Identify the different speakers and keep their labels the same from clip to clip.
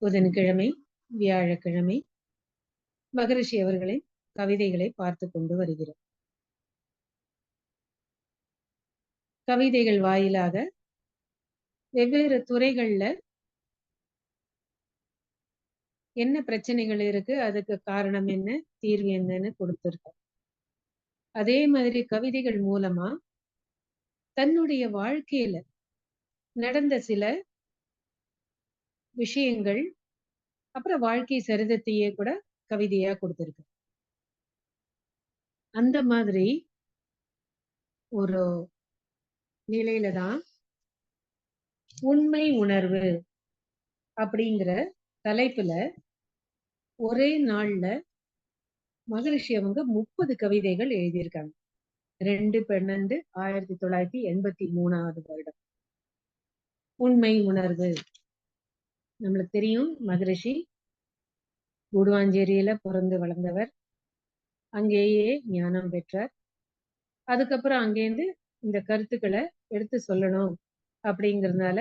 Speaker 1: புதன்கிழமை, வியாழக்கிழமை மகரிஷி அவர்களின் கவிதைகளை பார்த்து கொண்டு வருகிறோம். கவிதைகள் வாயிலாக வெவ்வேறு துறைகள்ல என்ன பிரச்சனைகள் இருக்கு, அதுக்கு காரணம் என்ன, தீர்வு என்னன்னு கொடுத்திருக்கார். அதே மாதிரி கவிதைகள் மூலமா தன்னுடைய வாழ்க்கையில நடந்த சில விஷயங்கள், அப்புறம் வாழ்க்கை சரிதத்தையே கூட கவிதையா கொடுத்திருக்கு. அந்த மாதிரி ஒரு நிலையில தான் உண்மை உணர்வு அப்படிங்கிற தலைப்புல ஒரே நாள்ல மகரிஷி அவங்க 30 கவிதைகள் எழுதியிருக்காங்க. 2/12/1983 வருடம். உண்மை உணர்வு. நம்மளுக்கு தெரியும், மகரிஷி கூடுவாஞ்சேரியில பிறந்து வளர்ந்தவர். அங்கேயே ஞானம் பெற்றார். அதுக்கப்புறம் அங்கேருந்து இந்த கருத்துக்களை எடுத்து சொல்லணும் அப்படிங்கிறதுனால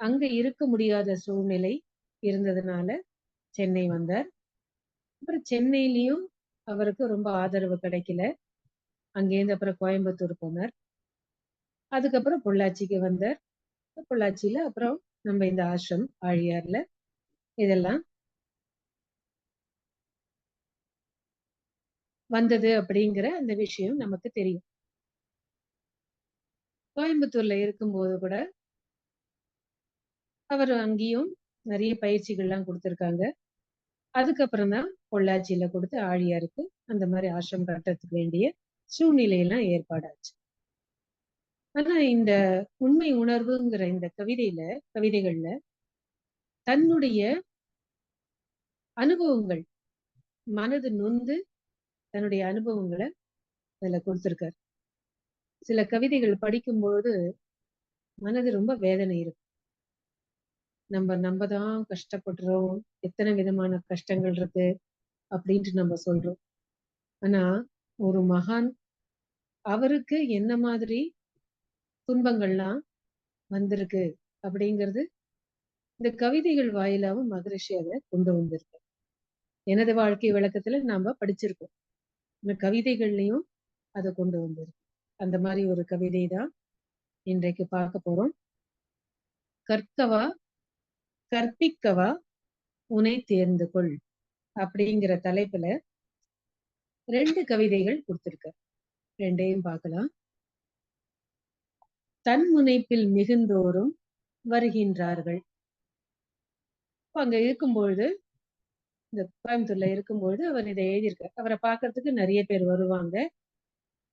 Speaker 1: அங்க இருக்க முடியாத சூழ்நிலை இருந்ததுனால சென்னை வந்தார். அப்புறம் சென்னையிலயும் அவருக்கு ரொம்ப ஆதரவு கிடைக்கல. அங்கேருந்து அப்புறம் கோயம்புத்தூர் போனார். அதுக்கப்புறம் பொள்ளாச்சிக்கு வந்தார். பொள்ளாச்சியில அப்புறம் நம்ம இந்த ஆசிரம் ஆழியார்ல இதெல்லாம் வந்தது அப்படிங்கிற அந்த விஷயம் நமக்கு தெரியும். கோயம்புத்தூர்ல இருக்கும்போது கூட அவர் அங்கேயும் நிறைய பயிற்சிகள்லாம் கொடுத்திருக்காங்க. அதுக்கப்புறம் தான் பொள்ளாச்சியில கொடுத்து ஆழியாருக்கு அந்த மாதிரி ஆசிரம் கட்டுறதுக்கு வேண்டிய சூழ்நிலையெல்லாம் ஏற்பாடாச்சு. ஆனா இந்த உண்மை உணர்வுங்கிற இந்த கவிதைகள்ல தன்னுடைய அனுபவங்கள், மனது நொந்து தன்னுடைய அனுபவங்களை அதுல கொடுத்திருக்காரு. சில கவிதைகள் படிக்கும்போது மனது ரொம்ப வேதனை இருக்கு. நம்ம தான் கஷ்டப்படுறோம், எத்தனை விதமான கஷ்டங்கள் இருக்கு அப்படின்ட்டு நம்ம சொல்றோம். ஆனா ஒரு மகான், அவருக்கு என்ன மாதிரி துன்பங்கள்லாம் வந்திருக்கு அப்படிங்கிறது இந்த கவிதைகள் வாயிலாவும் மகரிஷி அதை கொண்டு வந்திருக்கு. எனது வாழ்க்கை விளக்கத்துல நாம படிச்சிருக்கோம். இந்த கவிதைகள்லயும் அதை கொண்டு வந்திருக்கு. அந்த மாதிரி ஒரு கவிதை தான் இன்றைக்கு பார்க்க போறோம். கற்கவா கற்பிக்கவா உனை தேர்ந்து கொள் அப்படிங்கிற தலைப்புல 2 கவிதைகள் கொடுத்திருக்க. 2ஐயும் பார்க்கலாம். தன் முனைப்பில் மிகுந்தோறும் வருகின்றார்கள். அங்க இருக்கும்பொழுது, இந்த கோயம்புத்தூர்ல இருக்கும்பொழுது அவர் இதை எழுதியிருக்கார். அவரை பார்க்கறதுக்கு நிறைய பேர் வருவாங்க.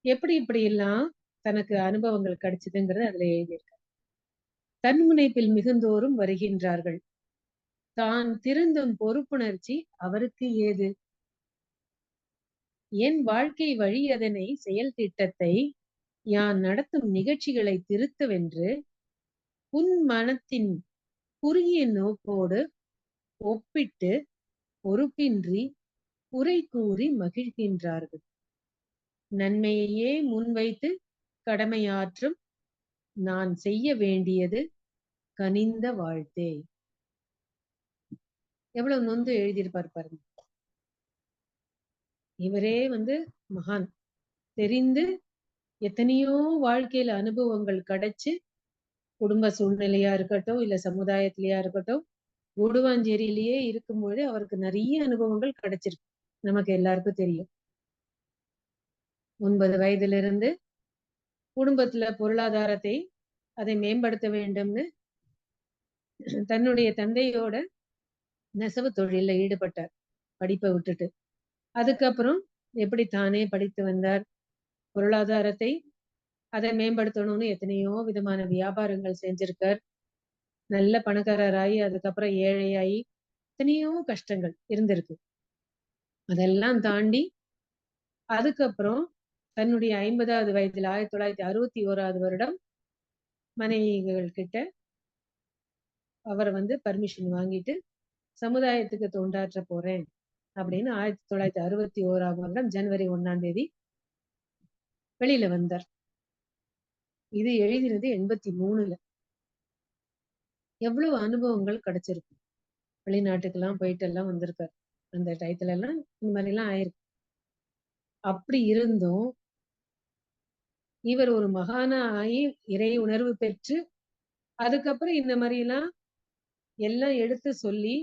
Speaker 1: எப்படி இப்படி எல்லாம் தனக்கு அனுபவங்கள் கிடைச்சதுங்கிறது அதுல எழுதியிருக்கார். தன் முனைப்பில் மிகுந்தோறும் வருகின்றார்கள். தான் திருந்தும் பொறுப்புணர்ச்சி அவருக்கு ஏது? என் வாழ்க்கை வழி அதனை செயல் திட்டத்தை யான் நடத்தும் நிகழ்ச்சிகளை திருத்தவென்று உன் மனத்தின் குறுகிய நோக்கோடு ஒப்பிட்டு பொறுப்பின்றி குறை கூறி மகிழ்கின்றார்கள். நன்மையையே முன்வைத்து கடமையாற்றும் நான் செய்ய வேண்டியது கனிந்த வாழ்த்தே. எவ்வளவு நொந்து எழுதியிருப்பார் பாருங்க. இவரே மகான், தெரிந்து எத்தனையோ வாழ்க்கையில அனுபவங்கள் கிடைச்சு, குடும்ப சூழ்நிலையா இருக்கட்டும், இல்ல சமுதாயத்திலயா இருக்கட்டும், கூடுவாஞ்சேரியிலேயே இருக்கும்போது அவருக்கு நிறைய அனுபவங்கள் கிடைச்சிருக்கு. நமக்கு எல்லாருக்கும் தெரியும். 9 வயதிலிருந்து குடும்பத்துல பொருளாதாரத்தை அதை மேம்படுத்த வேண்டும்னு தன்னுடைய தந்தையோட நெசவு தொழில ஈடுபட்டார், படிப்பை விட்டுட்டு. அதுக்கப்புறம் எப்படி தானே படித்து வந்தார், பொருளாதாரத்தை அதை மேம்படுத்தணும்னு எத்தனையோ விதமான வியாபாரங்கள் செஞ்சிருக்கார். நல்ல பணக்காரராகி அதுக்கப்புறம் ஏழையாகி எத்தனையோ கஷ்டங்கள் இருந்திருக்கு. அதெல்லாம் தாண்டி அதுக்கப்புறம் தன்னுடைய 50வது வயதில் 1961 வருடம் மனைவிகள் கிட்ட அவர் பர்மிஷன் வாங்கிட்டு சமுதாயத்துக்கு தொண்டாற்ற போறேன் அப்படின்னு 1961 வருடம் ஜனவரி 1ஆம் தேதி வெளியில வந்தார். இது எழுதினது 83ல. எவ்வளவு அனுபவங்கள் கிடைச்சிருக்கு. வெளிநாட்டுக்கெல்லாம் போயிட்டு எல்லாம் வந்திருக்காரு. அந்த டயத்துல எல்லாம் இந்த மாரிலாம் ஆயிருக்கு. அப்படி இருந்தும், இவர் ஒரு மகானா ஆயி, இறை உணர்வு பெற்று, அதுக்கப்புறம் இந்த மாரிலாம் எல்லாம் எடுத்து சொல்லி,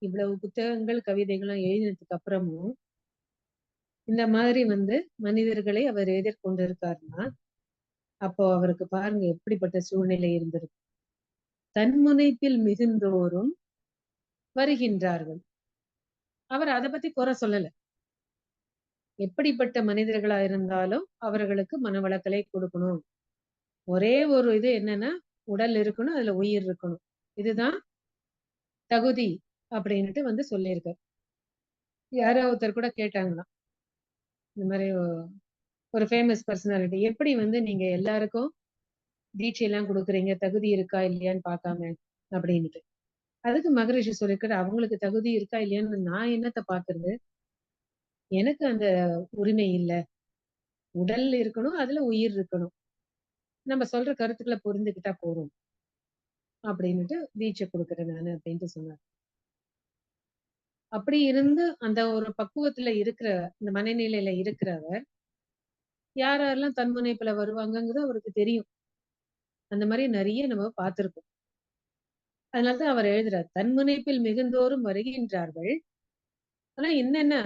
Speaker 1: இவ்வளவு புத்தகங்கள், கவிதைகள்லாம் எழுதினதுக்கு அப்புறமும், இந்த மாதிரி மனிதர்களை அவர் எதிர்கொண்டிருக்காருன்னா, அப்போ அவருக்கு பாருங்க எப்படிப்பட்ட சூழ்நிலை இருந்திருக்கும். தன்முனைப்பில் மிகுந்தோரும் வருகின்றார்கள். அவர் அத பத்தி குறை சொல்லல. எப்படிப்பட்ட மனிதர்களா இருந்தாலும் அவர்களுக்கு மனவளக்கலை கொடுக்கணும். ஒரே ஒரு இது என்னன்னா, உடல் இருக்கணும், அதுல உயிர் இருக்கணும். இதுதான் தகுதி அப்படின்னுட்டு சொல்லியிருக்காரு. யாரோ ஒருத்தர் கூட கேட்டாங்களாம். இந்த மாரி ஒரு ஃபேமஸ் பர்சனாலிட்டி. எப்படி நீங்க எல்லாருக்கும் தீட்சைலாம் குடுக்குறீங்க, தகுதி இருக்கா இல்லையான்னு பார்க்காம அப்படின்னுட்டு. அதுக்கு மகரிஷி சொல்லியிருக்காரு, அவங்களுக்கு தகுதி இருக்கா இல்லையான்னு நான் என்னத்த பார்க்கறது? எனக்கு அந்த உரிமை இல்ல. உடல் இருக்கணும், அதுல உயிர் இருக்கணும். நம்ம சொல்ற கருத்துக்கள புரிந்துக்கிட்டா போதும். அப்படின்னுட்டு தீட்சை குடுக்குறேன் நானு அப்படின்ட்டு சொன்னாரு. அப்படி இருந்து அந்த ஒரு பக்குவத்துல இருக்கிற இந்த மனநிலையில இருக்கிறவர், யார் யாரெல்லாம் தன்முனைப்புல வருவாங்கங்கிறது அவருக்கு தெரியும். அந்த மாரி நெறைய நம்ம பார்த்திருக்கோம். அதனால தான் அவர் எழுதுறார். தன்முனைப்பில் மிகுந்தோறும் வருகின்றார்கள். ஆனா என்னன்னா,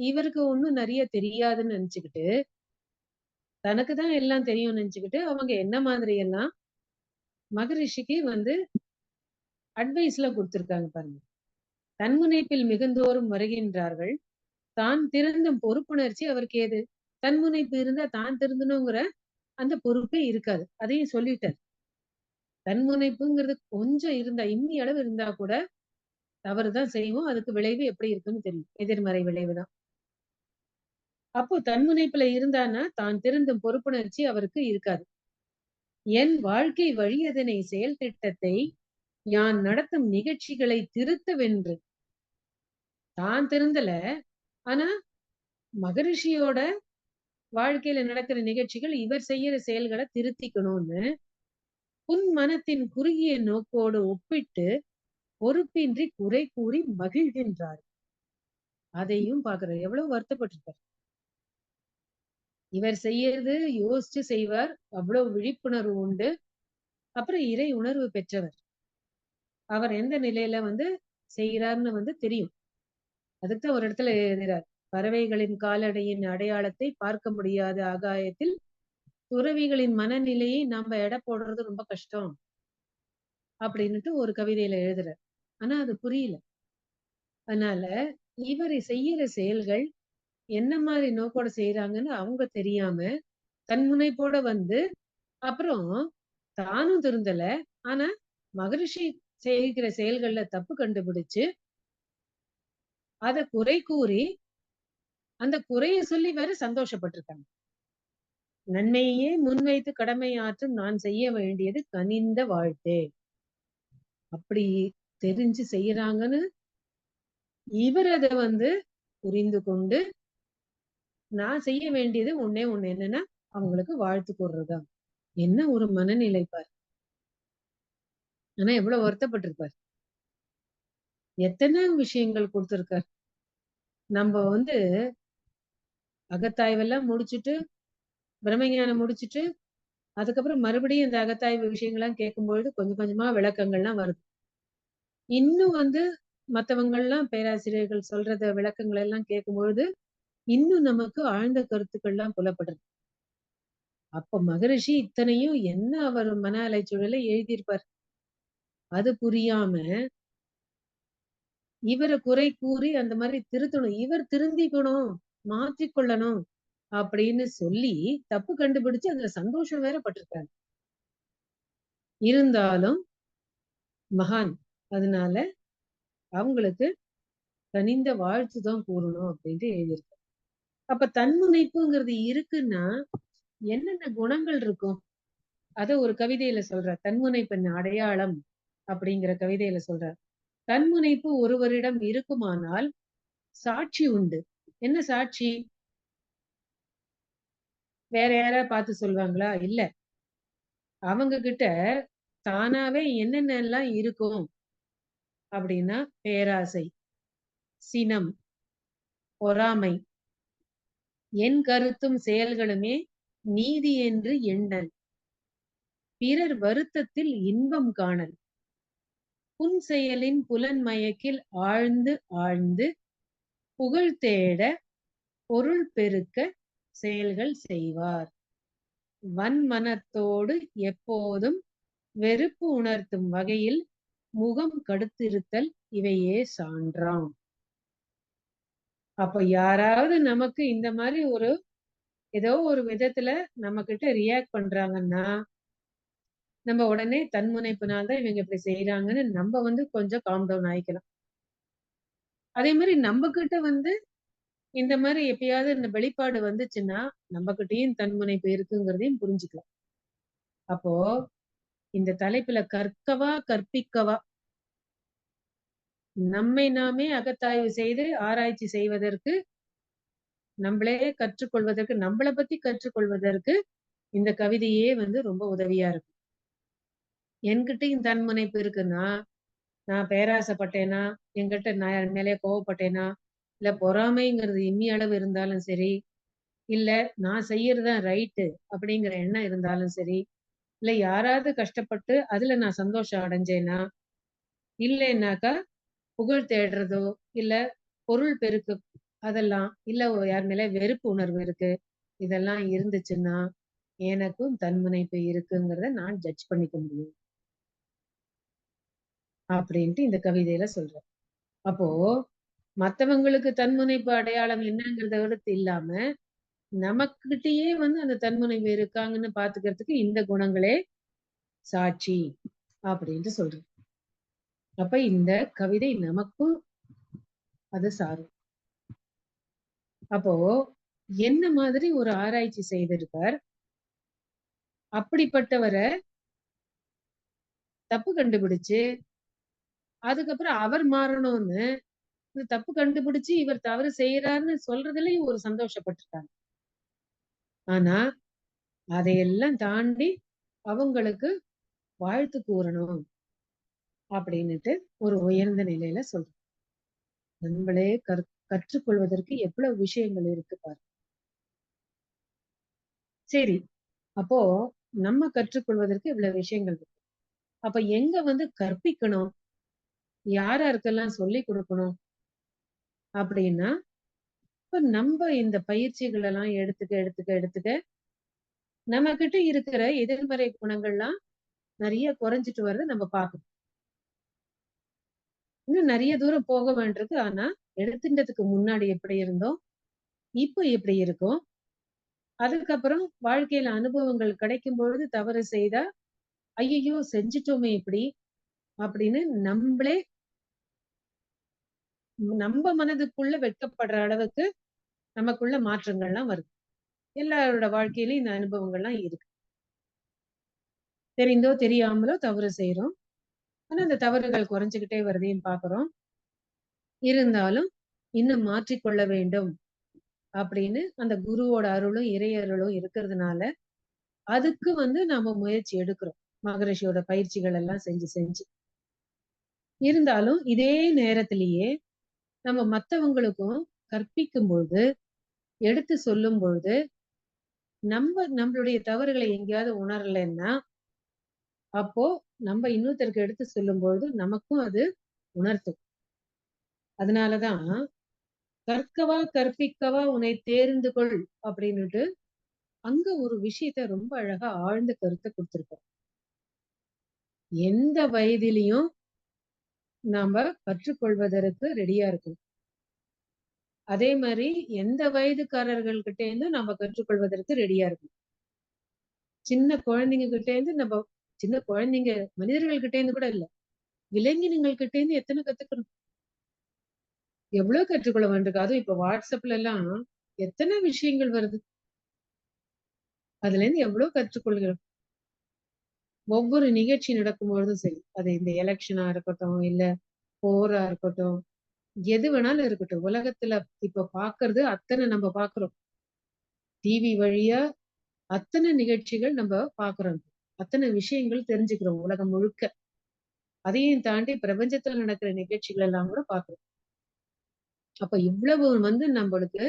Speaker 1: இவருக்கு ஒண்ணும் நெறைய தெரியாதுன்னு நெனச்சுக்கிட்டு, தனக்கு தான் எல்லாம் தெரியும்னு நெனச்சுக்கிட்டு, அவங்க என்ன மாதிரி எல்லாம் மகரிஷிக்கு அட்வைஸ்லாம் குடுத்திருக்காங்க பாருங்க. தன்முனைப்பில் மிகுந்தோறும் வருகின்றார்கள். தான் திருந்தும் பொறுப்புணர்ச்சி அவருக்கு ஏது? தன்முனைப்பு இருந்தா தான் திருந்தணுங்கிற அந்த பொறுப்பே இருக்காது. அதையும் சொல்லிட்டாரு. தன்முனைப்புங்கிறது கொஞ்சம் இருந்தா, இம்மி அளவு இருந்தா கூட தவறு தான் செய்வோம். அதுக்கு விளைவு எப்படி இருக்குன்னு தெரியும். எதிர்மறை விளைவு தான். அப்போ தன்முனைப்புல இருந்தான்னா, தான் திருந்தும் பொறுப்புணர்ச்சி அவருக்கு இருக்காது. என் வாழ்க்கை வழியதனை செயல் திட்டத்தை யான் நடத்தும் நிகழ்ச்சிகளை திருத்தவென்று. தான் திருந்தல. ஆனா, மகரிஷியோட வாழ்க்கையில நடக்கிற நிகழ்ச்சிகள் இவர் செய்யற செயல்கள திருத்திக்கணும்னு, புன் மனத்தின் குறுகிய நோக்கோடு ஒப்பிட்டு பொறுப்பின்றி குறை கூறி மகிழ்கின்றார். அதையும் பார்க்கிறார். எவ்வளவு வருத்தப்பட்டிருப்பார். இவர் செய்யறது யோசிச்சு செய்வார். அவ்வளவு விழிப்புணர்வு உண்டு. அப்புறம் இறை உணர்வு பெற்றவர். அவர் எந்த நிலையில செய்கிறார்ன்னு தெரியும். அதுக்கு தான் ஒரு இடத்துல எழுதுறார். பறவைகளின் காலடியின் அடையாளத்தை பார்க்க முடியாத ஆகாயத்தில் துறவிகளின் மனநிலையை நாம எடை போடுறது ரொம்ப கஷ்டம். அப்படின்னுட்டு ஒரு கவிதையில எழுதுறார். ஆனா அது புரியல. அதனால இவர் செய்யற செயல்கள் என்ன மாதிரி நோக்கோட செய்யறாங்கன்னு அவங்க தெரியாம தன்முனைப்போட அப்புறம் தானும் திருந்தல. ஆனா மகரிஷி செய்கிற செயல்கள்ல தப்பு கண்டுபிடிச்சு அத குறை கூறி அந்த குறைய சொல்லி வேற சந்தோஷப்பட்டிருக்காங்க. நன்மையே முன்வைத்து கடமை ஆற்றும் நான் செய்ய வேண்டியது கனிந்த வாழ்த்தே. அப்படி தெரிஞ்சு செய்யறாங்கன்னு இவர் அத புரிந்து கொண்டு நான் செய்ய வேண்டியது ஒண்ணே ஒண்ணு என்னன்னா அவங்களுக்கு வாழ்த்து கூறுறதுதான். என்ன ஒரு மனநிலை பாரு. ஆனா எவ்வளவு வருத்தப்பட்டிருப்பாரு. எத்தனை விஷயங்கள் கொடுத்திருக்காரு. நம்ம அகத்தாய்வெல்லாம் முடிச்சுட்டு பிரம்மஞானம் முடிச்சுட்டு அதுக்கப்புறம் மறுபடியும் இந்த அகத்தாய்வு விஷயங்கள்லாம் கேட்கும்பொழுது கொஞ்சம் கொஞ்சமா விளக்கங்கள்லாம் வருது. இன்னும் மத்தவங்கள்லாம் பேராசிரியர்கள் சொல்றத விளக்கங்கள் எல்லாம் கேட்கும்பொழுது இன்னும் நமக்கு ஆழ்ந்த கருத்துக்கள்லாம் புலப்படுது. அப்ப மகரிஷி இத்தனையும் என்ன அவர் மன அலைச்சூழல எழுதியிருப்பார். அது புரியாம இவர குறை கூறி அந்த மாதிரி திருத்தணும். இவர் திருந்திக்கணும், மாற்றிக்கொள்ளணும் அப்படின்னு சொல்லி தப்பு கண்டுபிடிச்சு அதுல சந்தோஷம் வேற பட்டிருக்காங்க. இருந்தாலும் மகான். அதனால அவங்களுக்கு கனிந்த வாழ்த்து தான் கூறணும் அப்படின்ட்டு எழுதியிருக்கு. அப்ப தன்முனைப்புங்கிறது இருக்குன்னா என்னென்ன குணங்கள் இருக்கும்? அத ஒரு கவிதையில சொல்றார். தன்முனைப்பின் அடையாளம் அப்படிங்கிற கவிதையில சொல்றார். தன்முனைப்பு ஒருவரிடம் இருக்குமானால் சாட்சி உண்டு. என்ன சாட்சி? வேற யாராவது பார்த்து சொல்லுவாங்களா? இல்ல. அவங்க கிட்ட தானாவே என்னென்ன எல்லாம் இருக்கும் அப்படின்னா பேராசை, சினம், பொறாமை, என் கருத்தும் செயல்களுமே நீதி என்று எண்ணல், பிறர் வருத்தத்தில் இன்பம் காணல், புன்செயலின் புலன் மயக்கில் ஆழ்ந்து ஆழ்ந்து புகழ் தேட பொருள் பெருக்க செயல்கள் செய்வார். வன்மனத்தோடு எப்போதும் வெறுப்பு உணர்த்தும் வகையில் முகம் கடுத்திருத்தல் இவையே சான்றாம். அப்ப யாராவது நமக்கு இந்த மாதிரி ஏதோ ஒரு விதத்துல நம்ம கிட்ட ரியாக்ட் பண்றாங்கன்னா, நம்ம உடனே தன்முனைப்பினால்தான் இவங்க இப்படி செய்யறாங்கன்னு நம்ம கொஞ்சம் காம் டவுன் ஆயிக்கலாம். அதே மாதிரி நம்ம கிட்ட இந்த மாதிரி எப்பயாவது இந்த வெளிப்பாடு வந்துச்சுன்னா, நம்ம கிட்டயும் தன்முனைப்பு இருக்குங்கிறதையும் புரிஞ்சுக்கலாம். அப்போ இந்த தலைப்புல கற்கவா கற்பிக்கவா, நம்மை நாமே அகத்தாய்வு செய்து ஆராய்ச்சி செய்வதற்கு, நம்மளே கற்றுக்கொள்வதற்கு, நம்மளை பத்தி கற்றுக்கொள்வதற்கு இந்த கவிதையே ரொம்ப உதவியா இருக்கும். என்கிட்டயும் தன்முனைப்பு இருக்குன்னா, நான் பேராசைப்பட்டேனா, என்கிட்ட நான் என் மேலே கோவப்பட்டேனா, இல்ல பொறாமைங்கிறது இம்மி அளவு இருந்தாலும் சரி, இல்ல நான் செய்யறதுதான் ரைட்டு அப்படிங்கிற எண்ணம் இருந்தாலும் சரி, இல்ல யாராவது கஷ்டப்பட்டு அதுல நான் சந்தோஷம் அடைஞ்சேனா, இல்லைன்னாக்கா புகழ் தேடுறதோ, இல்ல பொருள் பெருக்கு அதெல்லாம், இல்ல யார் மேல வெறுப்பு உணர்வு இருக்கு, இதெல்லாம் இருந்துச்சுன்னா எனக்கும் தன்முனைப்பு இருக்குங்கிறத நான் ஜட்ஜ் பண்ணிக்க முடியும் அப்படின்ட்டு இந்த கவிதையில சொல்றேன். அப்போ மத்தவங்களுக்கு தன்முனைப்பு அடையாளம் என்னங்கிறத விட இல்லாம, நமக்கிட்டயே அந்த தன்முனைப்பு இருக்காங்கன்னு பாத்துக்கிறதுக்கு இந்த குணங்களே சாட்சி அப்படின்ட்டு சொல்றேன். அப்ப இந்த கவிதை நமக்கும் அது சாரும். அப்போ என்ன மாதிரி ஒரு ஆராய்ச்சி செய்திருக்கார், அப்படிப்பட்டவரை தப்பு கண்டுபிடிச்சு அதுக்கப்புறம் அவர் மாறணும்னு இந்த தப்பு கண்டுபிடிச்சு இவர் தவறு செய்யறாருன்னு சொல்றதுலயும் ஒரு சந்தோஷப்பட்டிருக்காங்க. ஆனா அதையெல்லாம் தாண்டி அவங்களுக்கு வாழ்த்து கூறணும் அப்படின்னுட்டு ஒரு உயர்ந்த நிலையில சொல்றோம். நம்மளே கற்றுக்கொள்வதற்கு எவ்வளவு விஷயங்கள் இருக்கு பாரு. சரி, அப்போ நம்ம கற்றுக்கொள்வதற்கு இவ்வளவு விஷயங்கள் இருக்கு. அப்ப எங்க கற்பிக்கணும், யாராருக்கெல்லாம் சொல்லி கொடுக்கணும் அப்படின்னா, இப்ப நம்ம இந்த பயிற்சிகள் எல்லாம் எடுத்துக்க நம்ம கிட்ட இருக்கிற எதிர்மறை குணங்கள்லாம் நிறைய குறைஞ்சிட்டு வர்றத நம்ம பார்க்கணும். இன்னும் நிறைய தூரம் போக வேண்டியிருக்கு. ஆனா எடுத்துட்டதுக்கு முன்னாடி எப்படி இருந்தோம், இப்ப எப்படி இருக்கும், அதுக்கப்புறம் வாழ்க்கையில அனுபவங்கள் கிடைக்கும் பொழுது தவறு செய்தா ஐயையோ செஞ்சுட்டோமே இப்படி அப்படின்னு நம்மளே நம்ம மனதுக்குள்ள வெட்கப்படுற அளவுக்கு நமக்குள்ள மாற்றங்கள்லாம் வருது. எல்லாரோட வாழ்க்கையிலயும் இந்த அனுபவங்கள்லாம் இருக்கு. தெரிந்தோ தெரியாமலோ தவறு செய்யறோம். ஆனா அந்த தவறுகள் குறைஞ்சுகிட்டே வருதையும் பாக்குறோம். இருந்தாலும் இன்னும் மாற்றிக்கொள்ள வேண்டும் அப்படின்னு அந்த குருவோட அருளும் இறை அருளும் இருக்கிறதுனால அதுக்கு நாம முயற்சி எடுக்கிறோம். மகரிஷியோட பயிற்சிகள் எல்லாம் செஞ்சு செஞ்சு. இருந்தாலும் இதே நேரத்திலேயே நம்ம மத்தவங்களுக்கும் கற்பிக்கும் பொழுது, எடுத்து சொல்லும் பொழுது, நம்மளுடைய தவறுகளை எங்கேயாவது உணரலைன்னா, அப்போ நம்ம இன்னொருத்தருக்கு எடுத்து சொல்லும் பொழுது நமக்கும் அது உணர்த்தும். அதனாலதான் கற்கவா கற்பிக்கவா உன்னை தேர்ந்து கொள் அப்படின்னுட்டு அங்க ஒரு விஷயத்த ரொம்ப அழகா ஆழ்ந்த கருத்தை கொடுத்திருக்கோம். எந்த வயதிலையும் நாம கற்றுக்கொள்வதற்கு ரெடியா இருக்கும். அதே மாதிரி எந்த வயதுக்காரர்கள் கிட்ட இருந்து நம்ம கற்றுக்கொள்வதற்கு ரெடியா இருக்கும். சின்ன குழந்தைங்க கிட்ட இருந்து நம்ம சின்ன குழந்தைங்க மனிதர்கள் கிட்ட இருந்து கூட இல்ல, விலங்கினங்கள் கிட்ட இருந்து எத்தனை கத்துக்கணும், எவ்வளவு கற்றுக்கொள்ள வேண்டியிருக்கு. அதுவும் இப்ப வாட்ஸ்அப்ல எல்லாம் எத்தனை விஷயங்கள் வருது, அதுல இருந்து எவ்வளவு கற்றுக்கொள்கிறோம். ஒவ்வொரு நிகழ்ச்சி நடக்கும் பொழுதும் சரி, அது இந்த எலெக்ஷனா இருக்கட்டும், இல்ல போரா இருக்கட்டும், எது வேணாலும் இருக்கட்டும், உலகத்துல இப்ப பாக்குறது அத்தனை நம்ம பாக்குறோம். டிவி வழியா அத்தனை நிகழ்ச்சிகள் நம்ம பாக்குறோம், அத்தனை விஷயங்கள் தெரிஞ்சுக்கிறோம் உலகம் முழுக்க. அதையும் தாண்டி பிரபஞ்சத்துல நடக்கிற நிகழ்ச்சிகள் எல்லாம் கூட பார்க்கிறோம். அப்ப இவ்வளவு நம்மளுக்கு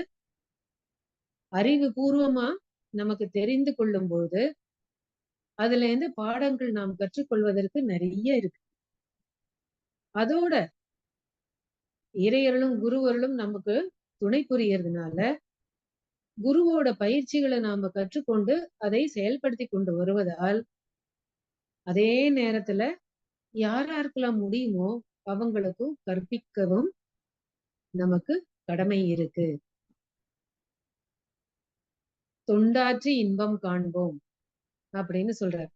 Speaker 1: அறிவுபூர்வமா நமக்கு தெரிந்து கொள்ளும் போது அதுல இருந்து பாடங்கள் நாம் கற்றுக்கொள்வதற்கு நிறைய இருக்கு. அதோட இறையருளும் குருவருளும் நமக்கு துணை புரியறதுனால குருவோட பயிற்சிகளை நாம கற்றுக்கொண்டு அதை செயல்படுத்தி கொண்டு வருவதால் அதே நேரத்துல யாராருக்கெல்லாம் முடியுமோ அவங்களுக்கும் கற்பிக்கவும் நமக்கு கடமை இருக்கு. தொண்டாற்றி இன்பம் காண்போம் அப்படின்னு சொல்றார்.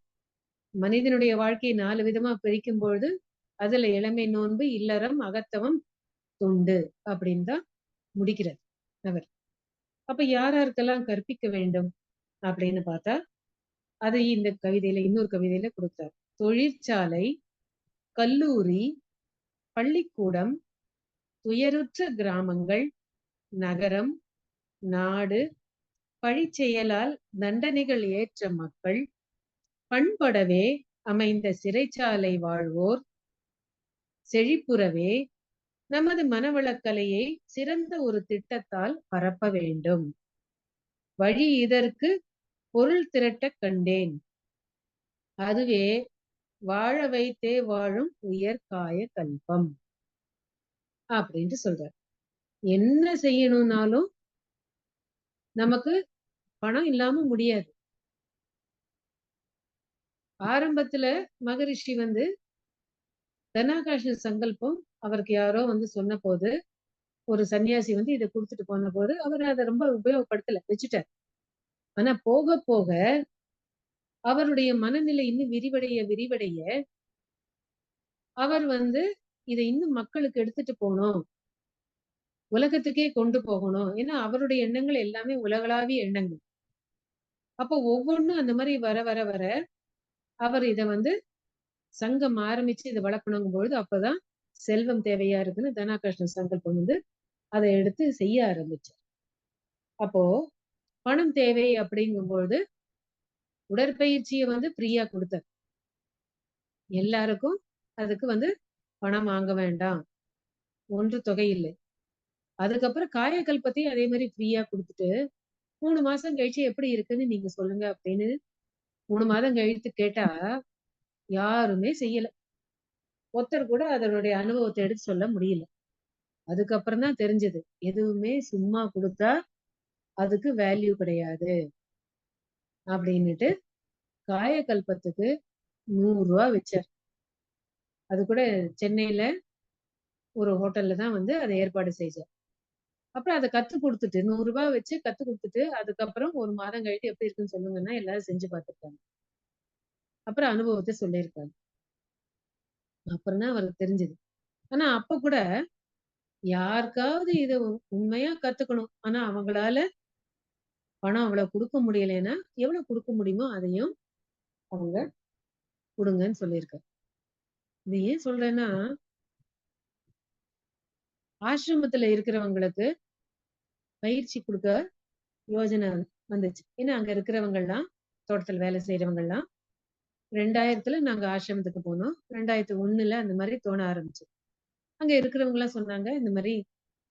Speaker 1: மனிதனுடைய வாழ்க்கையை 4 விதமா பிரிக்கும் பொழுது அதுல இளமை, நோன்பு, இல்லறம், அகத்தவம், தொண்டு அப்படின்னு தான் முடிக்கிறார் அவர். அப்ப யாராருக்கெல்லாம் கற்பிக்க வேண்டும் அப்படின்னு பார்த்தா அதை இந்த கவிதையில இன்னொரு கவிதையில கொடுத்தார். தொழிற்சாலை, கல்லூரி, பள்ளிக்கூடம், துயருற்ற கிராமங்கள், நகரம், நாடு, பழிச்செயலால் தண்டனைகள் ஏற்ற மக்கள், பண்படவே அமைந்த சிறைச்சாலை வாழ்வோர், செழிப்புறவே நமது மனவளக்கலையை சிறந்த ஒரு திட்டத்தால் பரப்ப வேண்டும். வழி இதற்கு பொருள் திரட்டக் கண்டேன். அதுவே வாழ வைத்தே வாழும் உயர்காய கல்பம் அப்படின்னு சொல்றார். என்ன செய்யணும்னாலும் நமக்கு பணம் இல்லாம முடியாது. ஆரம்பத்துல மகரிஷி தனாகாஷ சங்கல்பம் அவருக்கு யாரோ சொன்ன போது ஒரு சன்னியாசி இதை கொடுத்துட்டு போன போது அவர் அதை ரொம்ப உபயோகப்படுத்தல, வச்சுட்டார். ஆனா போக போக அவருடைய மனநிலை இன்னும் விரிவடைய விரிவடைய அவர் இதை இன்னும் மக்களுக்கு எடுத்துட்டு போகணும், உலகத்துக்கே கொண்டு போகணும். ஏன்னா அவருடைய எண்ணங்கள் எல்லாமே உலகளாவிய எண்ணங்கள். அப்போ ஒவ்வொன்றும் அந்த மாதிரி வர வர வர அவர் இதை சங்கம் ஆரம்பிச்சு இதை வளர்க்கணுங்கும் பொழுது அப்பதான் செல்வம் தேவையா இருக்குன்னு தனாகிருஷ்ண சங்கல்பம் அதை எடுத்து செய்ய ஆரம்பிச்சார். அப்போ பணம் தேவை அப்படிங்கும்பொழுது உடற்பயிற்சியை ஃப்ரீயா கொடுத்தார். எல்லாருக்கும் அதுக்கு பணம் வாங்க வேண்டாம், ஒன்று தொகை இல்லை. அதுக்கப்புறம் காயக்கல்பத்தையும் அதே மாதிரி ஃப்ரீயா கொடுத்துட்டு 3 மாசம் கழிச்சு எப்படி இருக்குன்னு நீங்க சொல்லுங்க அப்படின்னு 3 மாதம் கழித்து கேட்டா யாருமே செய்யல. ஒருத்தர் கூட அதனுடைய அனுபவத்தை எடுத்து சொல்ல முடியல. அதுக்கப்புறம் தான் தெரிஞ்சது எதுவுமே சும்மா கொடுத்தா அதுக்கு வேல்யூ கிடையாது அப்படின்னுட்டு காயக்கல்பத்துக்கு 100 ரூபாய் வச்சார். அது கூட சென்னையில ஒரு ஹோட்டல்ல தான் அதை ஏற்பாடு செய்தார். அப்புறம் அதை கத்து கொடுத்துட்டு 100 ரூபாய் வச்சு கத்து கொடுத்துட்டு அதுக்கப்புறம் 1 மாதம் கழித்து எப்படி இருக்குன்னு சொல்லுங்கன்னா எல்லாரும் செஞ்சு பார்த்துருக்காங்க. அப்புறம் அனுபவத்தை சொல்லியிருக்காங்க. அப்புறம் தான் அவருக்கு தெரிஞ்சது. ஆனா அப்ப கூட யாருக்காவது இதை உண்மையா கத்துக்கணும், ஆனா அவங்களால பணம் அவ்வளவு கொடுக்க முடியலைன்னா எவ்வளவு கொடுக்க முடியுமோ அதையும் அவங்க கொடுங்கன்னு சொல்லியிருக்காரு. இது ஏன் சொல்றேன்னா ஆசிரமத்துல இருக்கிறவங்களுக்கு பயிற்சி கொடுக்க யோஜனை வந்துச்சு. ஏன்னா அங்க இருக்கிறவங்க எல்லாம் தோட்டத்துல வேலை செய்யறவங்க எல்லாம் 2000 நாங்க ஆசிரமத்துக்கு போனோம். 2001 அந்த மாதிரி தோண ஆரம்பிச்சு. அங்க இருக்கிறவங்க எல்லாம் சொன்னாங்க, இந்த மாதிரி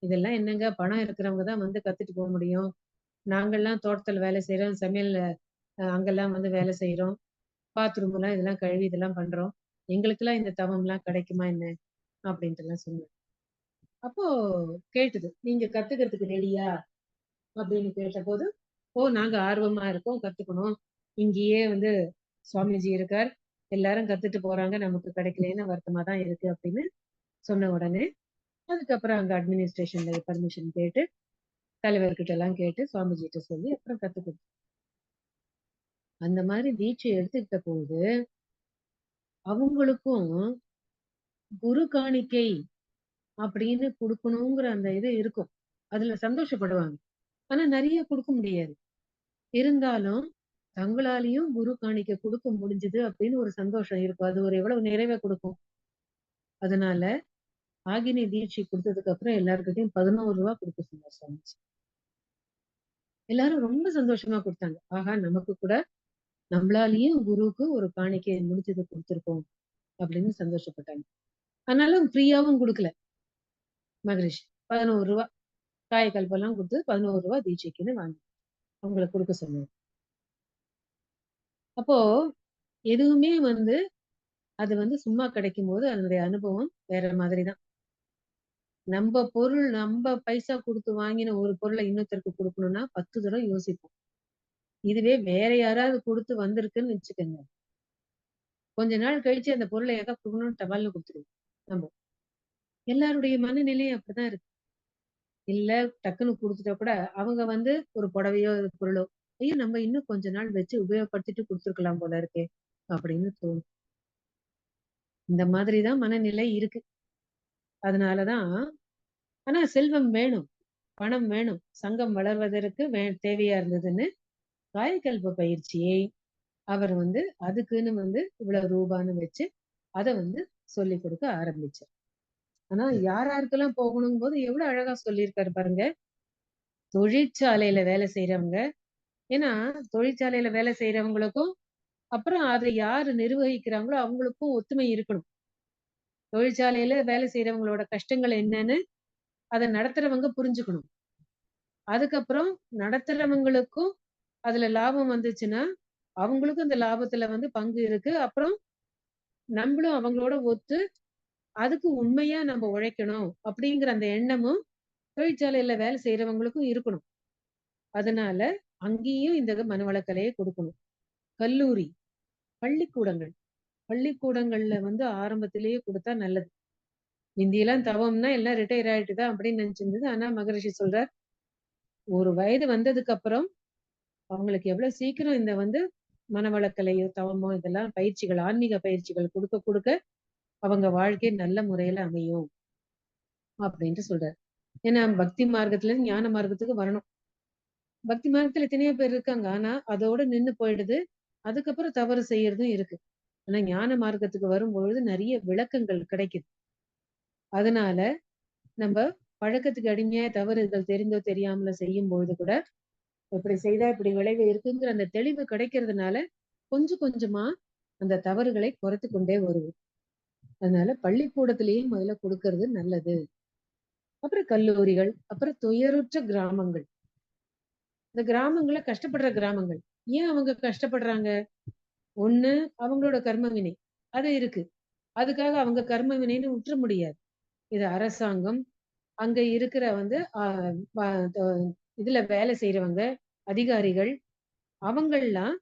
Speaker 1: இதெல்லாம் என்னங்க, பணம் இருக்கிறவங்க தான் கத்துட்டு போக முடியும். நாங்கெல்லாம் தோட்டத்துல வேலை செய்யறோம், சமையல்ல அங்கெல்லாம் வேலை செய்யறோம், பாத்ரூம் எல்லாம் இதெல்லாம் கழுவி இதெல்லாம் பண்றோம். எங்களுக்கெல்லாம் இந்த தவம் எல்லாம் கிடைக்குமா என்ன அப்படின்ட்டு எல்லாம் சொன்னோம். அப்போ கேட்டது, நீங்க கத்துக்கிறதுக்கு ரெடியா அப்படின்னு கேட்ட போது, ஓ நாங்க ஆர்வமா இருக்கோம், கத்துக்கணும். இங்கேயே சுவாமிஜி இருக்கார், எல்லாரும் கத்துட்டு போறாங்க, நமக்கு கிடைக்கலன்னு வருத்தமா தான் இருக்கு அப்படின்னு சொன்ன உடனே அதுக்கப்புறம் அங்க அட்மினிஸ்ட்ரேஷன்ல பர்மிஷன் கேட்டு தலைவர்கிட்ட எல்லாம் கேட்டு சுவாமிஜி கிட்ட சொல்லி அப்புறம் கத்துக்கணும். அந்த மாதிரி தீட்சை எடுத்துக்கிட்ட போது அவங்களுக்கும் குரு காணிக்கை அப்படின்னு கொடுக்கணுங்கிற அந்த இது இருக்கும். அதுல சந்தோஷப்படுவாங்க. ஆனா நிறைய கொடுக்க முடியாது. இருந்தாலும் தங்களாலையும் குரு காணிக்கை கொடுக்க முடிஞ்சது அப்படின்னு ஒரு சந்தோஷம் இருக்கும். அது ஒரு எவ்வளவு நிறைவை கொடுக்கும். அதனால ஆகினி தீட்சை கொடுத்ததுக்கு அப்புறம் எல்லாருக்கிட்டையும் 11 ரூபாய் கொடுக்க சொன்னார் சுவாமிஜி. எல்லாரும் ரொம்ப சந்தோஷமா கொடுத்தாங்க. ஆகா, நமக்கு கூட நம்மளாலேயும் குருவுக்கு ஒரு காணிக்கை முடிச்சது கொடுத்திருக்கோம் அப்படின்னு சந்தோஷப்பட்டாங்க. அதனால ஃப்ரீயாவும் கொடுக்கல மகரிஷி. 11 ரூபாய் காயக்கல்பெல்லாம் கொடுத்து 11 ரூபாய் தீட்சைக்குன்னு வாங்கி அவங்களுக்கு கொடுக்க சொன்னாங்க. அப்போ எதுவுமே வந்து அது வந்து சும்மா கிடைக்கும்போது அதனுடைய அனுபவம் வேற மாதிரிதான். நம்ம பொருள் நம்ம பைசா கொடுத்து வாங்கின ஒரு பொருளை இன்னொருத்தருக்கு கொடுக்கணும்னா 10 தடவை யோசிப்போம். இதுவே வேற யாராவது கொடுத்து வந்திருக்குன்னு வச்சுக்கோங்க, கொஞ்ச நாள் கழிச்சு அந்த பொருளை எதாவது கொடுக்கணும்னு தபால்னு கொடுத்துருவோம் நம்ம. எல்லாருடைய மனநிலையும் அப்படிதான் இருக்கு. இல்ல டக்குன்னு கொடுத்துட்டா கூட அவங்க வந்து ஒரு புடவையோ பொருளோ, ஐயோ நம்ம இன்னும் கொஞ்ச நாள் வச்சு உபயோகப்படுத்திட்டு கொடுத்துருக்கலாம் போல இருக்கே அப்படின்னு தோணும். இந்த மாதிரிதான் மனநிலை இருக்கு. அதனாலதான் ஆனா செல்வம் வேணும், பணம் வேணும், சங்கம் வளர்வதற்கு தேவையா இருந்ததுன்னு காயகல்ப பயிற்சியை அவர் வந்து அதுக்குன்னு வந்து இவ்வளவு ரூபான்னு வச்சு அதை வந்து சொல்லி கொடுக்க ஆரம்பிச்சார். ஆனா யாராருக்கெல்லாம் போகணும் போது எவ்வளவு அழகா சொல்லியிருக்காரு பாருங்க. தொழிற்சாலையில வேலை செய்யறவங்க, ஏன்னா தொழிற்சாலையில வேலை செய்யறவங்களுக்கும் அப்புறம் அதை யாரு நிர்வகிக்கிறாங்களோ அவங்களுக்கும் ஒத்துமை இருக்கணும். தொழிற்சாலையில வேலை செய்யறவங்களோட கஷ்டங்கள் என்னன்னு அதை நடத்துறவங்க புரிஞ்சுக்கணும். அதுக்கப்புறம் நடத்துறவங்களுக்கும் அதுல லாபம் வந்துச்சுன்னா அவங்களுக்கும் அந்த லாபத்துல வந்து பங்கு இருக்கு. அப்புறம் நம்மளும் அவங்களோட ஒத்து அதுக்கு உண்மையா நம்ம உழைக்கணும் அப்படிங்கிற அந்த எண்ணமும் தொழிற்சாலையில வேலை செய்யறவங்களுக்கும் இருக்கணும். அதனால அங்கேயும் இந்த மனவளக்கலையை கொடுக்கணும். கல்லூரி, பள்ளிக்கூடங்கள் பள்ளிக்கூடங்கள்ல வந்து ஆரம்பத்திலேயே கொடுத்தா நல்லது. முந்தியெல்லாம் தவம்னா எல்லாம் ரிட்டையர் ஆயிட்டுதான் அப்படின்னு நினைச்சிருந்தது. ஆனா மகரிஷி சொல்றார், ஒரு வயது வந்ததுக்கு அப்புறம் அவங்களுக்கு எவ்வளவு சீக்கிரம் இந்த வந்து மனவளக்கலையோ தவமோ இதெல்லாம் பயிற்சிகள் ஆன்மீக பயிற்சிகள் கொடுக்க கொடுக்க அவங்க வாழ்க்கை நல்ல முறையில அமையும் அப்படின்ட்டு சொல்றாரு. ஏன்னா பக்தி மார்க்கத்துல இருந்து ஞான மார்க்கத்துக்கு வரணும். பக்தி மார்க்கத்துல எத்தனையோ பேர் இருக்காங்க, ஆனா அதோட நின்னு போயிடுது. அதுக்கப்புறம் தவறு செய்யறதும் இருக்கு. ஆனா ஞான மார்க்கத்துக்கு வரும்பொழுது நிறைய விளக்கங்கள் கிடைக்குது. அதனால நம்ம பழக்கத்துக்கு அடிமையா தவறுகள் தெரிந்தோ தெரியாமல செய்யும் பொழுது கூட இப்படி செய்தா இப்படி விளைவு இருக்குங்கிற அந்த தெளிவு கிடைக்கிறதுனால கொஞ்சம் கொஞ்சமா அந்த தவறுகளை குறைத்து கொண்டே வருவோம். அதனால பள்ளிக்கூடத்திலேயே முதல்ல கொடுக்கறது நல்லது. அப்புறம் கல்லூரிகள், அப்புறம் துயருற்ற கிராமங்கள். இந்த கிராமங்கள்ல கஷ்டப்படுற கிராமங்கள். ஏன் அவங்க கஷ்டப்படுறாங்க? ஒண்ணு அவங்களோட கர்ம வினை. அது இருக்கு. அதுக்காக அவங்க கர்ம வினைன்னு விட்டுற முடியாது. இது அரசாங்கம், அங்க இருக்கிற வந்து இதுல வேலை செய்யறவங்க, அதிகாரிகள் அவங்கெல்லாம்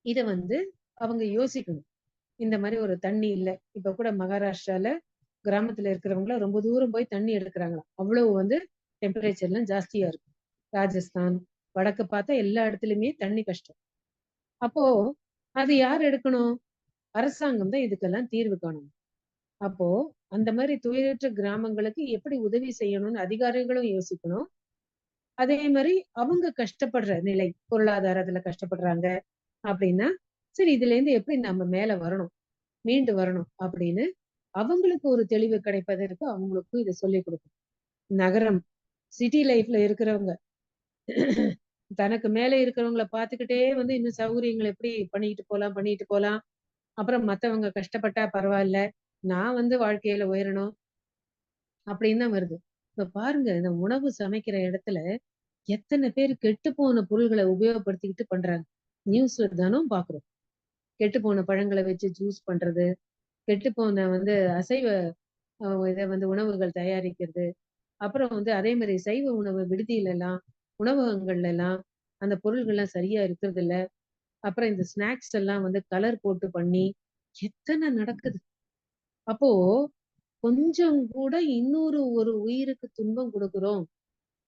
Speaker 1: இத வந்து அவங்க யோசிக்கணும். இந்த மாதிரி ஒரு தண்ணி இல்ல. இப்ப கூட மகாராஷ்டிரால கிராமத்துல இருக்கிறவங்க ரொம்ப தூரம் போய் தண்ணி எடுக்கிறாங்களாம். அவ்வளவு வந்து டெம்பரேச்சர் எல்லாம் ஜாஸ்தியா இருக்கு. ராஜஸ்தான் வடக்கு பார்த்தா எல்லா இடத்துலயுமே தண்ணி கஷ்டம். அப்போ அது யார் எடுக்கணும்? அரசாங்கம் தான் இதுக்கெல்லாம் தீர்வு காணணும். அப்போ அந்த மாதிரி துயரற்ற கிராமங்களுக்கு எப்படி உதவி செய்யணும்னு அதிகாரிகளும் யோசிக்கணும். அதே மாதிரி அவங்க கஷ்டப்படுற நிலை, பொருளாதாரத்துல கஷ்டப்படுறாங்க அப்படின்னா சரி இதுல இருந்து எப்படி நம்ம மேல வரணும், மீண்டு வரணும் அப்படின்னு அவங்களுக்கு ஒரு தெளிவு கிடைப்பதற்கு அவங்களுக்கும் இதை சொல்லிக் கொடுக்கும். நகரம் சிட்டி லைஃப்ல இருக்கிறவங்க தனக்கு மேல இருக்கிறவங்கள பார்த்துக்கிட்டே வந்து இன்னும் சௌகரியங்களை எப்படி பண்ணிட்டு போலாம். அப்புறம் மத்தவங்க கஷ்டப்பட்டா பரவாயில்ல, நான் வந்து வாழ்க்கையில உயரணும் அப்படின்னு தான் வருது. இப்ப பாருங்க இந்த உணவு சமைக்கிற இடத்துல எத்தனை பேர் கெட்டு போன பொருள்களை உபயோகப்படுத்திக்கிட்டு பண்றாங்க. நியூஸ்ல தானும் பாக்குறோம். கெட்டு போன பழங்களை வச்சு ஜூஸ் பண்றது, கெட்டு போன வந்து அசைவ இதை வந்து உணவுகள் தயாரிக்கிறது. அப்புறம் வந்து அதே மாதிரி சைவ உணவு விடுதியில எல்லாம் உணவகங்கள்ல எல்லாம் அந்த பொருள்கள் எல்லாம் சரியா இருக்கிறது இல்ல. அப்புறம் இந்த ஸ்நாக்ஸ் எல்லாம் வந்து கலர் போட்டு பண்ணி எத்தனை நடக்குது. அப்போ கொஞ்சம் கூட இன்னொரு ஒரு உயிருக்கு துன்பம் கொடுக்கிறோம்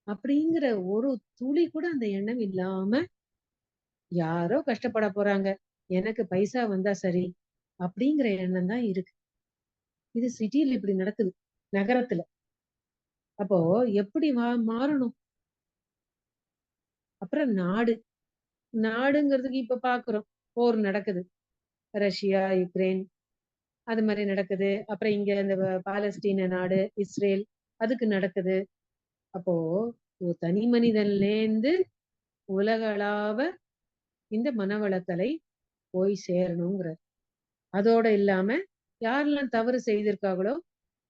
Speaker 1: அப்படிங்கிற ஒரு துளி கூட அந்த எண்ணம் இல்லாம யாரோ கஷ்டப்பட போறாங்க, எனக்கு பைசா வந்தா சரி அப்படிங்கிற எண்ணம் தான் இருக்கு. இது சிட்டில இப்படி நடக்குது, நகரத்துல. அப்போ எப்படி மாறணும்? அப்புறம் நாடுங்கிறதுக்கு இப்ப பாக்குறோம், போர் நடக்குது. ரஷ்யா யுக்ரைன் அது மாதிரி நடக்குது. அப்புறம் இங்க இந்த பாலஸ்தீன நாடு இஸ்ரேல் அதுக்கு நடக்குது. அப்போ தனி மனிதன்ல இருந்து உலகளாவ இந்த மனவளக்கலை போய் சேரணுங்கிற அதோட இல்லாம யாரெல்லாம் தவறு செய்திருக்காங்களோ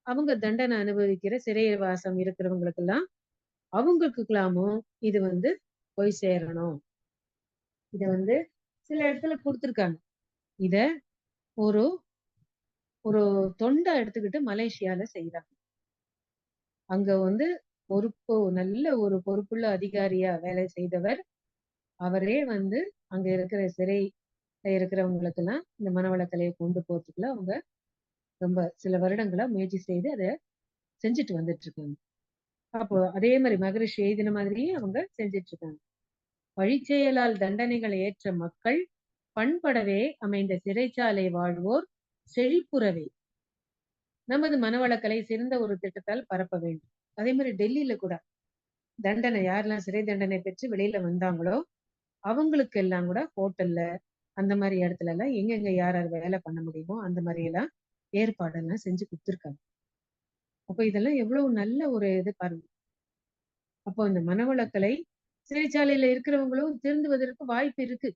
Speaker 1: அவங்க தண்டனை அனுபவிக்கிற சிறைவாசம் இருக்கிறவங்களுக்கு எல்லாம் அவங்களுக்கெல்லாமும் இது வந்து போய் சேரணும். இத வந்து சில இடத்துல கொடுத்திருக்காங்க. இத ஒரு ஒரு தொண்டை எடுத்துக்கிட்டு மலேசியால செய்யறாங்க. அங்க வந்து நல்ல ஒரு பொறுப்புள்ள அதிகாரியா வேலை செய்தவர். அவரே வந்து அங்க இருக்கிற சிறையில இருக்கிறவங்களுக்கு எல்லாம் இந்த மனவளக்கலையை கொண்டு போறதுக்குள்ள அவங்க ரொம்ப சில வருடங்களா முயற்சி செய்து அதை செஞ்சுட்டு வந்துட்டு இருக்காங்க. அப்போ அதே மாதிரி மகரிஷி எழுதின மாதிரியே அவங்க செஞ்சுட்டு இருக்காங்க. பழிச்செயலால் தண்டனைகளை ஏற்ற மக்கள் பண்படவே அமைந்த சிறைச்சாலை வாழ்வோர் செழிப்புறவே நமது மனவளக்கலை சிறந்த ஒரு திட்டத்தால் பரப்ப வேண்டும். அதே மாதிரி டெல்லியில கூட தண்டனை யாரெல்லாம் சிறை தண்டனை பெற்று வெளியில வந்தாங்களோ அவங்களுக்கு எல்லாம் கூட ஹோட்டல்ல அந்த மாதிரி இடத்துல எல்லாம் எங்கெங்க யார் யார் வேலை பண்ண முடியுமோ அந்த மாதிரி எல்லாம் ஏற்பாடெல்லாம் செஞ்சு கொடுத்துருக்காங்க. அப்ப இதெல்லாம் எவ்வளவு நல்ல ஒரு இது பாருங்க. அப்போ இந்த மனவளக்கலை சிறைச்சாலையில இருக்கிறவங்களும் திருந்துவதற்கு வாய்ப்பு இருக்கு.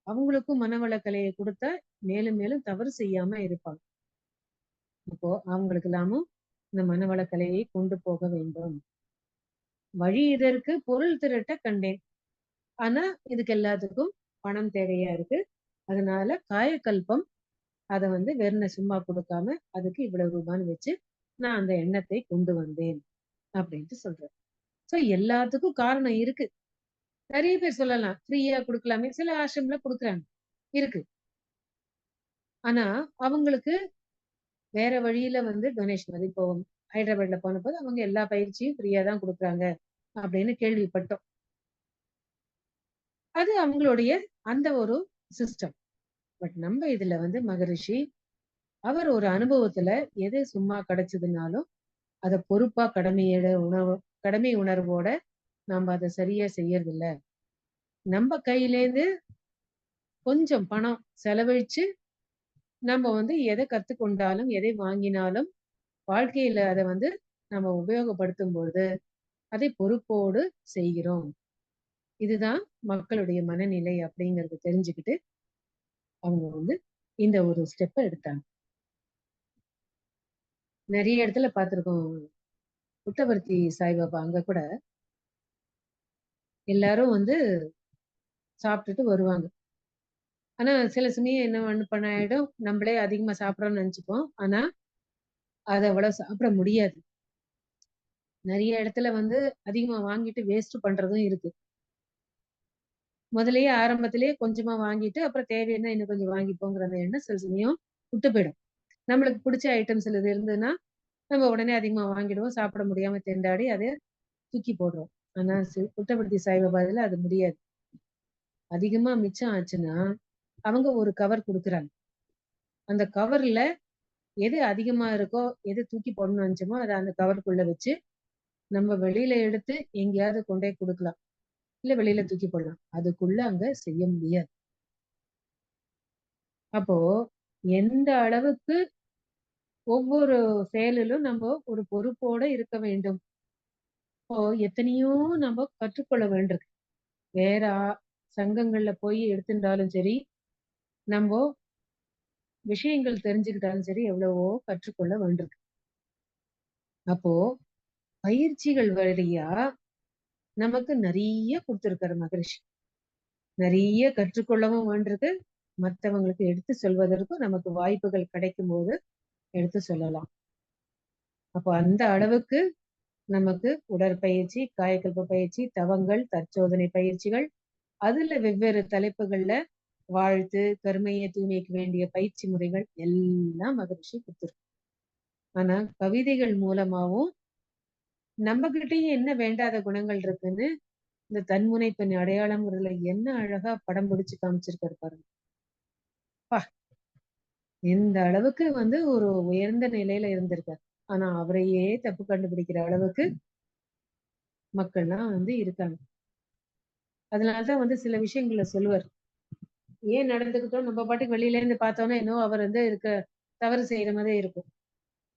Speaker 1: அவங்களுக்கும் மனவளக்கலையை கொடுத்தா மேலும் மேலும் தவறு செய்யாம இருப்பாங்க. அப்போ அவங்களுக்கு எல்லாமும் இந்த மனவளக்கலையை கொண்டு போக வேண்டும். வழி இதற்கு பொருள் திரட்ட கண்டேன். ஆனா இதுக்கு எல்லாத்துக்கும் பணம் தேவையா இருக்கு. அதனால காயக்கல்பம் அதை வந்து வெறும் சும்மா கொடுக்காம அதுக்கு இவ்வளவு ரூபான்னு வச்சு நான் அந்த எண்ணத்தை கொண்டு வந்தேன் அப்படின்ட்டு சொல்றேன். சோ எல்லாத்துக்கும் காரணம் இருக்கு. நிறைய பேர் சொல்லலாம் ஃப்ரீயா கொடுக்கலாமே, சில ஆசிரம்ல கொடுக்குறாங்க இருக்கு. ஆனா அவங்களுக்கு வேற வழியில வந்து டொனேஷன் அது இப்போ ஹைதராபாத்ல போன போது அவங்க எல்லா பயிற்சியும் ஃப்ரீயா தான் கொடுக்குறாங்க அப்படின்னு கேள்விப்பட்டோம். அது அவங்களுடைய அந்த ஒரு சிஸ்டம். பட் நம்ம இதுல வந்து மகரிஷி அவர் ஒரு அனுபவத்துல எது சும்மா கிடைச்சதுனாலும் அதை பொறுப்பா கடமை உணர்வோட நாம அதை சரியா செய்யறது இல்ல. நம்ம கையிலேருந்து கொஞ்சம் பணம் செலவழிச்சு நம்ம வந்து எதை கத்துக்கொண்டாலும் எதை வாங்கினாலும் வாழ்க்கையில அதை வந்து நம்ம உபயோகப்படுத்தும் பொழுது அதை பொறுப்போடு செய்கிறோம். இதுதான் மக்களுடைய மனநிலை அப்படிங்கறது தெரிஞ்சுக்கிட்டு அவங்க வந்து இந்த ஒரு ஸ்டெப்பை எடுத்தாங்க. நிறைய இடத்துல பார்த்திருக்கோம். புட்டபர்த்தி சாய்பாபா அங்க கூட எல்லாரும் வந்து சாப்பிட்டுட்டு வருவாங்க. ஆனா சில சமயம் என்ன பண்ண ஆயிடும், நம்மளே அதிகமா சாப்பிடறோம்னு நினைச்சுப்போம். ஆனா அதை அவ்வளவு சாப்பிட முடியாது. நிறைய இடத்துல வந்து அதிகமா வாங்கிட்டு வேஸ்ட் பண்றதும் இருக்கு. முதல்லயே ஆரம்பத்திலேயே கொஞ்சமா வாங்கிட்டு அப்புறம் தேவைன்னா இன்னும் கொஞ்சம் வாங்கிப்போங்கிற அந்த எண்ணம் சில சமயம் விட்டு போயிடும். நம்மளுக்கு பிடிச்ச ஐட்டம்ஸ் இது இருந்ததுன்னா நம்ம உடனே அதிகமா வாங்கிடுவோம், சாப்பிட முடியாம திண்டாடி அதை தூக்கி போடுறோம். ஆனா புட்டபர்த்தி சாய்பாபாதுல அது முடியாது. அதிகமா மிச்சம் ஆச்சுன்னா அவங்க ஒரு கவர் கொடுக்குறாங்க. அந்த கவர்ல எது அதிகமா இருக்கோ, எது தூக்கி போடணும்னு நினைச்சோமோ அதை அந்த கவருக்குள்ள வச்சு நம்ம வெளியில எடுத்து எங்கேயாவது கொண்டே கொடுக்கலாம், இல்ல வெளியில தூக்கி போடலாம். அதுக்குள்ள அங்க செய்ய முடியாது. அப்போ எந்த அளவுக்கு ஒவ்வொரு செயலிலும் நம்ம ஒரு பொறுப்போட இருக்க வேண்டும். இப்போ எத்தனையோ நம்ம கற்றுக்கொள்ள வேண்டியிருக்கு. வேற சங்கங்கள்ல போய் எடுத்துட்டாலும் சரி, நம்ம விஷயங்கள் தெரிஞ்சுக்கிட்டாலும் சரி, எவ்வளவோ கற்றுக்கொள்ள வேண்டியிருக்கு. அப்போ பயிற்சிகள் வழியா நமக்கு நிறைய கொடுத்திருக்காரு மகரிஷி. நிறைய கற்றுக்கொள்ளவும் வேண்டியிருக்கு. மற்றவங்களுக்கு எடுத்து சொல்வதற்கும் நமக்கு வாய்ப்புகள் கிடைக்கும் போது எடுத்து சொல்லலாம். அப்போ அந்த அளவுக்கு நமக்கு உடற்பயிற்சி, காயக்கல்ப பயிற்சி, தவங்கள், தற்சோதனை பயிற்சிகள், அதுல வெவ்வேறு தலைப்புகள்ல வாழ்த்து, கருமைய தூய்மைக்கு வேண்டிய பயிற்சி முறைகள் எல்லாம் மகரிஷி கொடுத்திருக்கு. ஆனா கவிதைகள் மூலமாவும் நம்ம கிட்டயும் என்ன வேண்டாத குணங்கள் இருக்குன்னு இந்த தன்முனைப்பின் அடையாளம்ங்கிறதுல என்ன அழகா படம் பிடிச்சு காமிச்சிருக்காரு பாருங்க. இந்த அளவுக்கு வந்து ஒரு உயர்ந்த நிலையில இருந்திருக்காரு. ஆனா அவரையே தப்பு கண்டுபிடிக்கிற அளவுக்கு மக்கள்லாம் வந்து இருக்காங்க. அதனாலதான் வந்து சில விஷயங்கள சொல்லுவார். ஏன் நடந்துக்கிட்டோம் நம்ம பாட்டுக்கு வெளியில இருந்து பார்த்தோம்னா இன்னும் அவர் வந்து தவறு செய்யற மாதிரி இருக்கும்.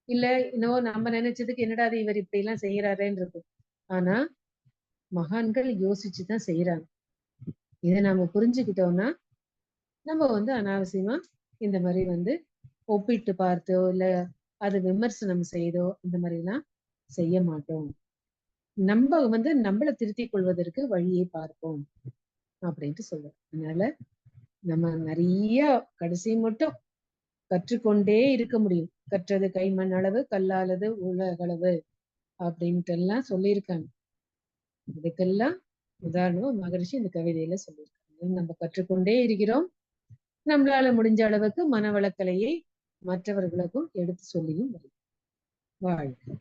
Speaker 1: இல்ல இன்னும் நம்ம நினைச்சதுக்கு என்னடா இவர் இப்படி எல்லாம் செய்யறாருன்னு இருக்கும். ஆனா மகான்கள் யோசிச்சுதான் செய்யறாங்க. இதை நாம புரிஞ்சுக்கிட்டோம்னா நம்ம வந்து அனாவசியமா இந்த மாதிரி வந்து ஒப்பிட்டு பார்த்தோ இல்ல அது விமர்சனம் செய்தோ இந்த மாதிரி எல்லாம் செய்ய மாட்டோம். நம்ம நம்மளை திருத்திக் கொள்வதற்கு வழியை பார்ப்போம் அப்படின்ட்டு சொல்லுவோம். அதனால நம்ம நிறைய கடைசி மட்டும் கற்றுக்கொண்டே இருக்க முடியும். கற்றது கைமண் அளவு கல்லாதது உலகளவு அப்படின்ட்டு எல்லாம் சொல்லியிருக்காங்க. இதுக்கெல்லாம் உதாரணமா மகரிஷி இந்த கவிதையில சொல்லியிருக்காங்க. நம்ம கற்றுக்கொண்டே இருக்கிறோம். நம்மளால முடிஞ்ச அளவுக்கு மனவளக்கலையை மற்றவர்களுக்கும் எடுத்து சொல்லியும் வாழ்க்கை